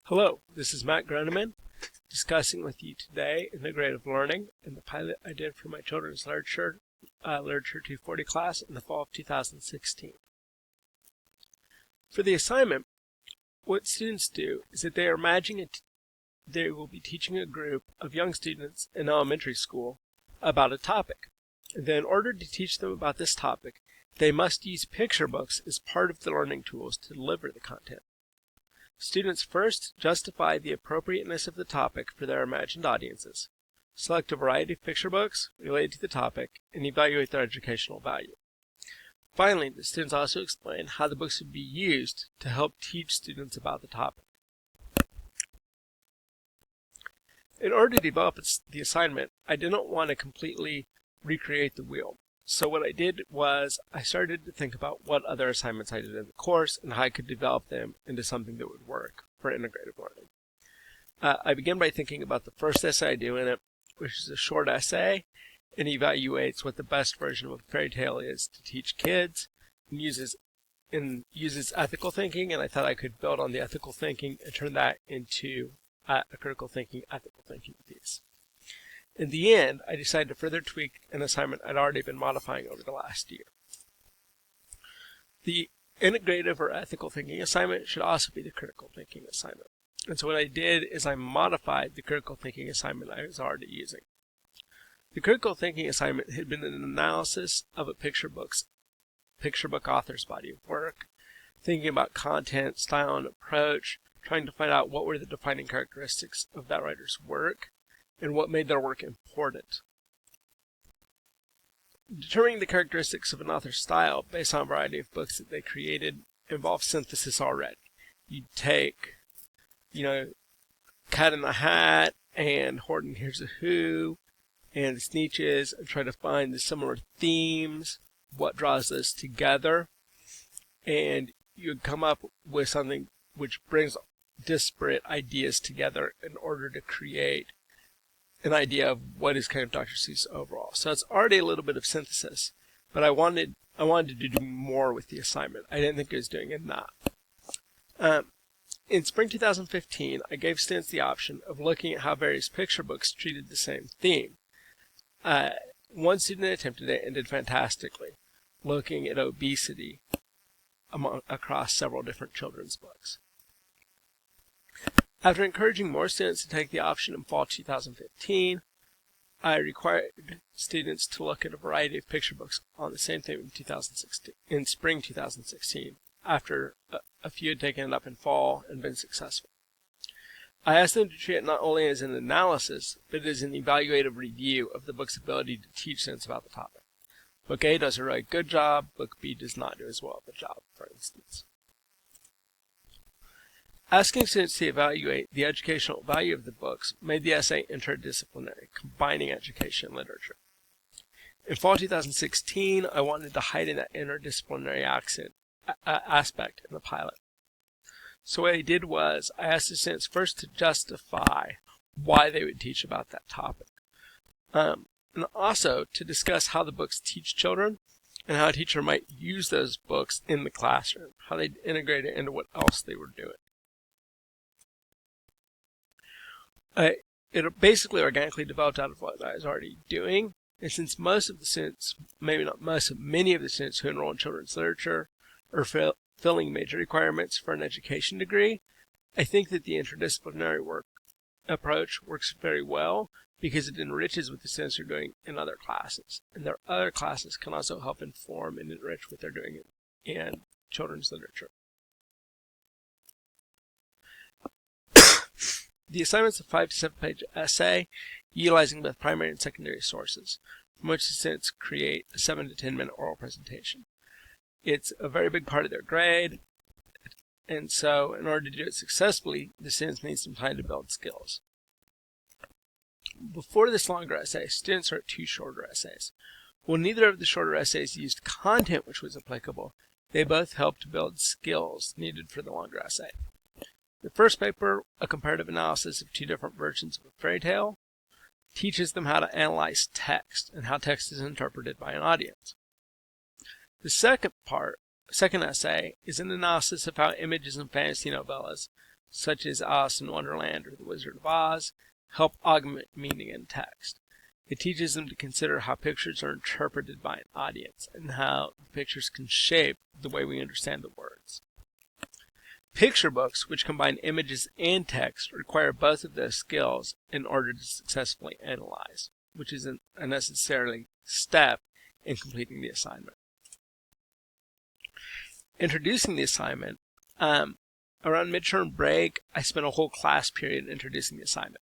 Hello, this is Matt Groneman discussing with you today integrative learning and the pilot I did for my children's literature 240 class in the fall of 2016. For the assignment, what students do is that they are imagining they will be teaching a group of young students in elementary school about a topic. And then in order to teach them about this topic, they must use picture books as part of the learning tools to deliver the content. Students first justify the appropriateness of the topic for their imagined audiences, select a variety of picture books related to the topic, and evaluate their educational value. Finally, the students also explain how the books would be used to help teach students about the topic. In order to develop the assignment, I didn't want to completely recreate the wheel. So what I did was I started to think about what other assignments I did in the course and how I could develop them into something that would work for integrative learning. I began by thinking about the first essay I do in it, which is a short essay and evaluates what the best version of a fairy tale is to teach kids and uses ethical thinking, and I thought I could build on the ethical thinking and turn that into a critical thinking, ethical thinking piece. In the end, I decided to further tweak an assignment I'd already been modifying over the last year. The integrative or ethical thinking assignment should also be the critical thinking assignment. And so what I did is I modified the critical thinking assignment I was already using. The critical thinking assignment had been an analysis of a picture book author's body of work, thinking about content, style, and approach, trying to find out what were the defining characteristics of that writer's work, and what made their work important. Determining the characteristics of an author's style based on a variety of books that they created involves synthesis already. You take, Cat in the Hat and Horton Hears a Who and the Sneetches and try to find the similar themes, what draws those together, and you come up with something which brings disparate ideas together in order to create an idea of what is kind of Dr. Seuss overall. So it's already a little bit of synthesis, but I wanted to do more with the assignment. I didn't think I was doing enough. In spring 2015, I gave students the option of looking at how various picture books treated the same theme. One student attempted it and did fantastically, looking at obesity across several different children's books. After encouraging more students to take the option in fall 2015, I required students to look at a variety of picture books on the same theme in spring 2016, after a few had taken it up in fall and been successful. I asked them to treat it not only as an analysis, but as an evaluative review of the book's ability to teach students about the topic. Book A does a really good job, Book B does not do as well of a job, for instance. Asking students to evaluate the educational value of the books made the essay interdisciplinary, combining education and literature. In fall 2016, I wanted to heighten that interdisciplinary aspect in the pilot. So what I did was I asked the students first to justify why they would teach about that topic, and also to discuss how the books teach children and how a teacher might use those books in the classroom, how they'd integrate it into what else they were doing. It basically organically developed out of what I was already doing, and since most of the students, maybe not most, many of the students who enroll in children's literature are filling major requirements for an education degree, I think that the interdisciplinary approach works very well because it enriches what the students are doing in other classes, and their other classes can also help inform and enrich what they're doing in children's literature. The assignment's a 5 to 7-page essay utilizing both primary and secondary sources, from which the students create a 7 to 10-minute oral presentation. It's a very big part of their grade, and so in order to do it successfully, the students need some time to build skills. Before this longer essay, students wrote 2 shorter essays. While neither of the shorter essays used content which was applicable, they both helped build skills needed for the longer essay. The first paper, a comparative analysis of 2 different versions of a fairy tale, teaches them how to analyze text and how text is interpreted by an audience. The second essay is an analysis of how images in fantasy novellas such as Alice in Wonderland or The Wizard of Oz, help augment meaning in text. It teaches them to consider how pictures are interpreted by an audience and how pictures can shape the way we understand the words. Picture books, which combine images and text, require both of those skills in order to successfully analyze, which is a necessary step in completing the assignment. Introducing the assignment, around midterm break, I spent a whole class period introducing the assignment.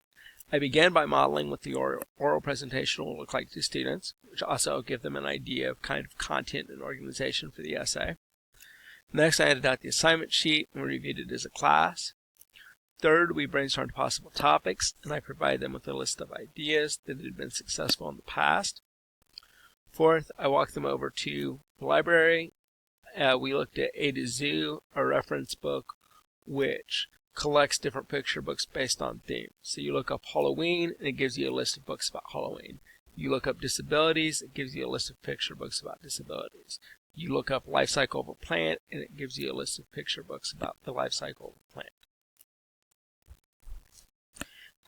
I began by modeling what the oral presentation will look like to students, which also give them an idea of kind of content and organization for the essay. Next, I handed out the assignment sheet and reviewed it as a class. Third, we brainstormed possible topics, and I provided them with a list of ideas that had been successful in the past. Fourth, I walked them over to the library. We looked at A to Zoo, a reference book which collects different picture books based on theme. So you look up Halloween, and it gives you a list of books about Halloween. You look up disabilities, it gives you a list of picture books about disabilities. You look up life cycle of a plant, and it gives you a list of picture books about the life cycle of a plant.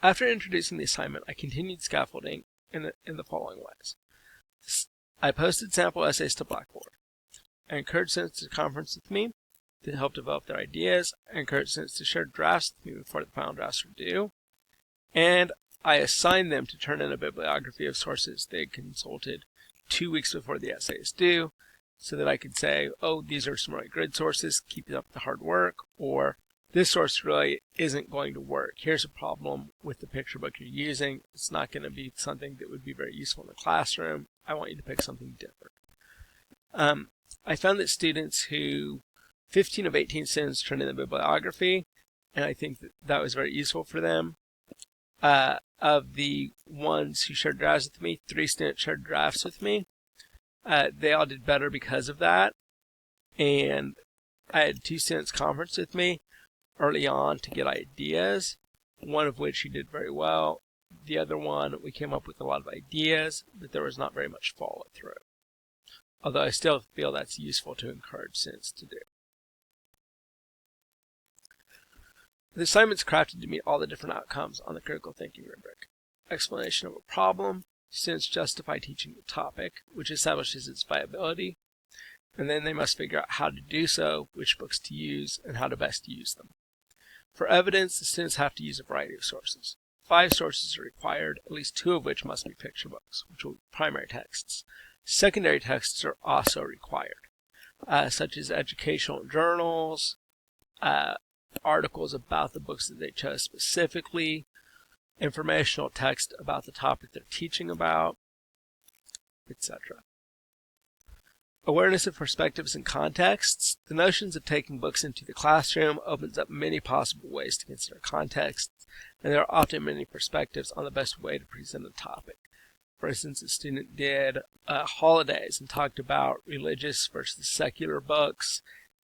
After introducing the assignment, I continued scaffolding in the following ways. I posted sample essays to Blackboard. I encouraged students to conference with me to help develop their ideas. I encouraged students to share drafts with me before the final drafts were due. And I assigned them to turn in a bibliography of sources they had consulted 2 weeks before the essay is due, so that I could say, oh, these are some really good sources, keep up the hard work, or this source really isn't going to work. Here's a problem with the picture book you're using. It's not going to be something that would be very useful in the classroom. I want you to pick something different. I found that students 15 of 18 students turned in the bibliography, and I think that was very useful for them. Of the ones who shared drafts with me, 3 students shared drafts with me. They all did better because of that, and I had 2 students conference with me early on to get ideas, one of which he did very well. The other one, we came up with a lot of ideas, but there was not very much follow-through. Although I still feel that's useful to encourage students to do. The assignment's crafted to meet all the different outcomes on the critical thinking rubric. Explanation of a problem. Students justify teaching the topic, which establishes its viability, and then they must figure out how to do so, which books to use, and how to best use them. For evidence, the students have to use a variety of sources. 5 sources are required, at least 2 of which must be picture books, which will be primary texts. Secondary texts are also required, such as educational journals, articles about the books that they chose specifically, informational text about the topic they're teaching about, etc. Awareness of perspectives and contexts. The notions of taking books into the classroom opens up many possible ways to consider context, and there are often many perspectives on the best way to present a topic. For instance, a student did holidays and talked about religious versus secular books,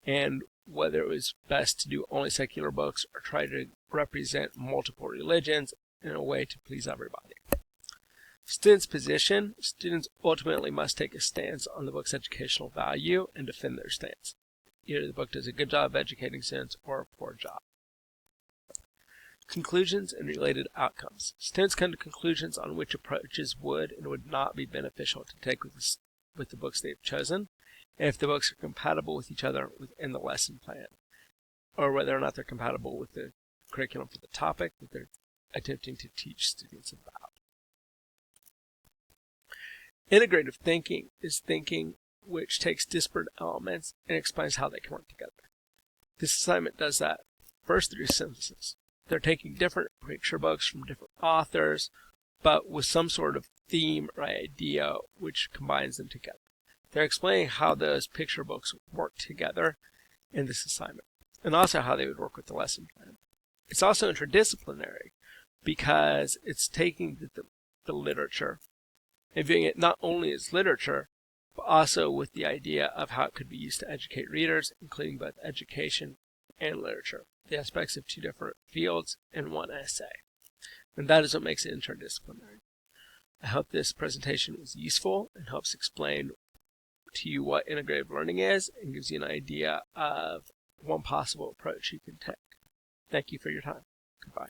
and whether it was best to do only secular books or try to represent multiple religions in a way to please everybody. Students' position. Students ultimately must take a stance on the book's educational value and defend their stance. Either the book does a good job of educating students or a poor job. Conclusions and related outcomes. Students come to conclusions on which approaches would and would not be beneficial to take with the books they have chosen, and if the books are compatible with each other within the lesson plan, or whether or not they're compatible with the curriculum for the topic that they're attempting to teach students about. Integrative thinking is thinking which takes disparate elements and explains how they can work together. This assignment does that first through synthesis. They're taking different picture books from different authors, but with some sort of theme or idea which combines them together. They're explaining how those picture books work together in this assignment, and also how they would work with the lesson plan. It's also interdisciplinary because it's taking the literature and viewing it not only as literature, but also with the idea of how it could be used to educate readers, including both education and literature, the aspects of 2 different fields in one essay. And that is what makes it interdisciplinary. I hope this presentation was useful and helps explain to you what integrative learning is and gives you an idea of one possible approach you can take. Thank you for your time. Goodbye.